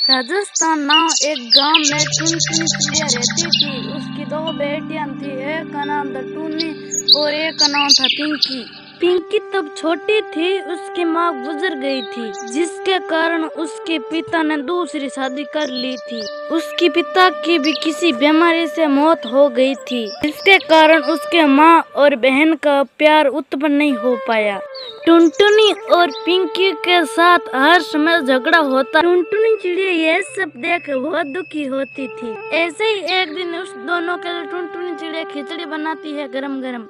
राजस्थान नाम एक गांव में टुनटुनी चिड़िया रहती थी। उसकी दो बेटियां थी, एक का नाम था टूनी और एक का नाम था पिंकी। पिंकी तब छोटी थी, उसकी माँ गुजर गई थी, जिसके कारण उसके पिता ने दूसरी शादी कर ली थी। उसके पिता की भी किसी बीमारी से मौत हो गई थी, जिसके कारण उसके माँ और बहन का प्यार उत्पन्न नहीं हो पाया। टुनटुनी और पिंकी के साथ हर समय झगड़ा होता। टुनटुनी चिड़िया यह सब देख बहुत दुखी होती थी। ऐसे ही एक दिन उस दोनों के लिए टुनटुनी चिड़िया खिचड़ी बनाती है गरम गरम।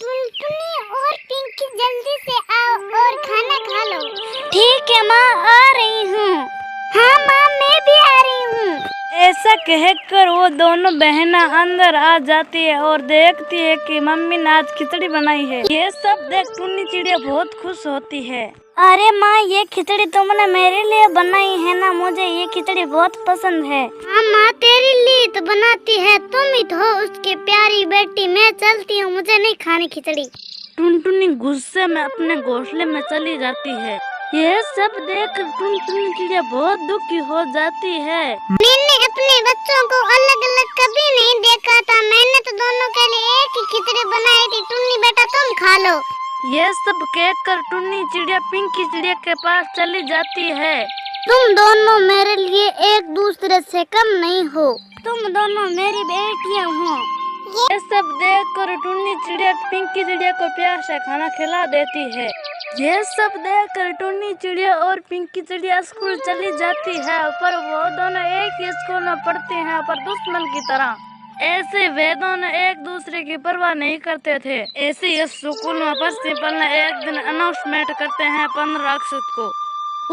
टुनटुनी और पिंकी जल्दी से आओ और खाना खा लो। ठीक है माँ, आ रही हूँ। हाँ माँ, मैं भी आ रही हूँ। ऐसा कहकर वो दोनों बहनें अंदर आ जाती है और देखती है कि मम्मी ने आज खिचड़ी बनाई है। ये सब देख टुन्नी चिड़िया बहुत खुश होती है। अरे माँ, ये खिचड़ी तुमने मेरे लिए बनाई है ना, मुझे ये खिचड़ी बहुत पसंद है। हाँ माँ, तेरे लिए तो बनाती है, तुम ही तो हो उसकी प्यारी बेटी। मैं चलती हूँ, मुझे नहीं खानी खिचड़ी। टुनटुनी गुस्से में अपने घोंसले में चली जाती है। यह सब देख टुनटुनी चिड़िया बहुत दुखी हो जाती है। मैंने अपने बच्चों को अलग अलग कभी नहीं देखा था। मैंने तो दोनों के लिए एक ही खिचड़ी बनाई थी। टुन्नी बेटा, तुम खा लो। यह सब कहकर टुन्नी चिड़िया पिंकी चिड़िया के पास चली जाती है। तुम दोनों मेरे लिए एक दूसरे से कम नहीं हो, तुम दोनों मेरी बेटियां हो। ये सब देखकर टुन्नी चिड़िया पिंकी चिड़िया को प्यार से खाना खिला देती है। ये सब देखकर टुन्नी चिड़िया और पिंकी चिड़िया स्कूल चली जाती है, पर वो दोनों एक ही स्कूल में पढ़ती हैं, पर दुश्मन की तरह। ऐसे वे दोनों एक दूसरे की परवाह नहीं करते थे। ऐसे ही स्कूल में प्रिंसिपल ने एक दिन अनाउंसमेंट करते हैं 15 अगस्त को।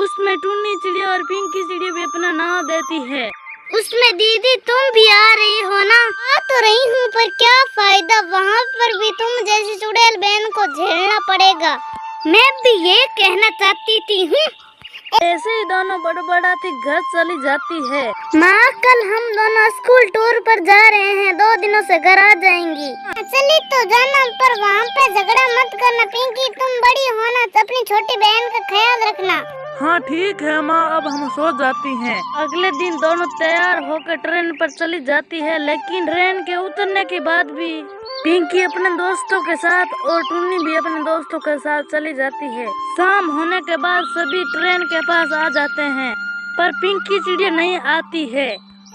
उसमें टुन्नी चिड़िया और पिंकी चिड़िया भी अपना नाम देती है। उसमें दीदी तुम भी आ रही हो ना? आ तो रही हूँ, पर क्या फायदा, वहाँ पर भी तुम जैसी चुड़ैल बहन को झेलना पड़ेगा। मैं भी ये कहना चाहती थी हूँ। ऐसे ही दोनों बड़बड़ाती घर चली जाती है। माँ, कल हम दोनों स्कूल टूर पर जा रहे हैं, 2 दिनों से घर आ जाएंगी। चली तो जाना, पर वहाँ पे झगड़ा मत करना। पिंकी, तुम बड़ी हो ना, अपनी छोटी बहन का ख्याल रखना। हाँ ठीक है माँ, अब हम सो जाती हैं। अगले दिन दोनों तैयार होकर ट्रेन पर चली जाती है, लेकिन ट्रेन के उतरने के बाद भी पिंकी अपने दोस्तों के साथ और टुन्नी भी अपने दोस्तों के साथ चली जाती है। शाम होने के बाद सभी ट्रेन के पास आ जाते हैं, पर पिंकी चिड़िया नहीं आती है।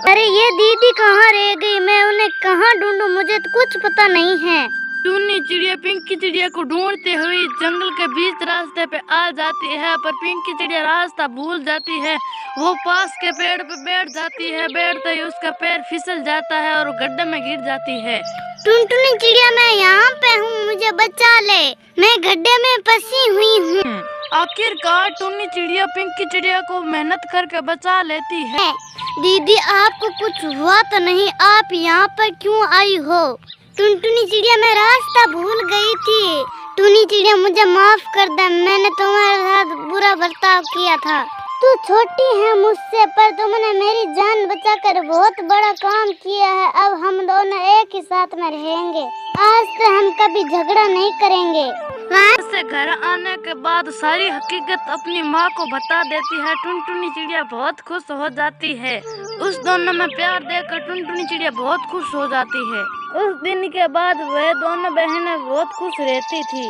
अरे ये दीदी कहाँ रह गई? मैं उन्हें कहाँ ढूंढूं, मुझे तो कुछ पता नहीं है। टुन्नी चिड़िया पिंकी चिड़िया को ढूंढते हुए जंगल के बीच रास्ते पे आ जाती है, पर पिंकी चिड़िया रास्ता भूल जाती है। वो पास के पेड़ पे बैठ जाती है। बैठते ही उसका पैर फिसल जाता है और गड्ढे में गिर जाती है। टुनटुनी चिड़िया, मैं यहाँ पे हूँ, मुझे बचा ले, मैं गड्ढे में फंसी हुई हूँ। आखिरकार टुन्नी चिड़िया पिंकी चिड़िया को मेहनत करके बचा लेती है। दीदी, आपको कुछ हुआ तो नहीं? आप यहाँ पर क्यों आई हो? टुनटुनी चिड़िया, मैं रास्ता भूल गई थी। टुन्नी चिड़िया, मुझे माफ कर दे, मैंने तुम्हारे साथ बुरा बर्ताव किया था। तू छोटी है मुझसे, पर तुमने मेरी जान बचाकर बहुत बड़ा काम किया है। अब हम दोनों एक ही साथ में रहेंगे। आज से हम कभी झगड़ा नहीं करेंगे। वहाँ से घर आने के बाद सारी हकीकत अपनी माँ को बता देती है। टुनटुनी चिड़िया बहुत खुश हो जाती है। उस दोनों में प्यार देखकर टुनटुनी चिड़िया बहुत खुश हो जाती है। उस दिन के बाद वह दोनों बहनें बहुत खुश रहती थी।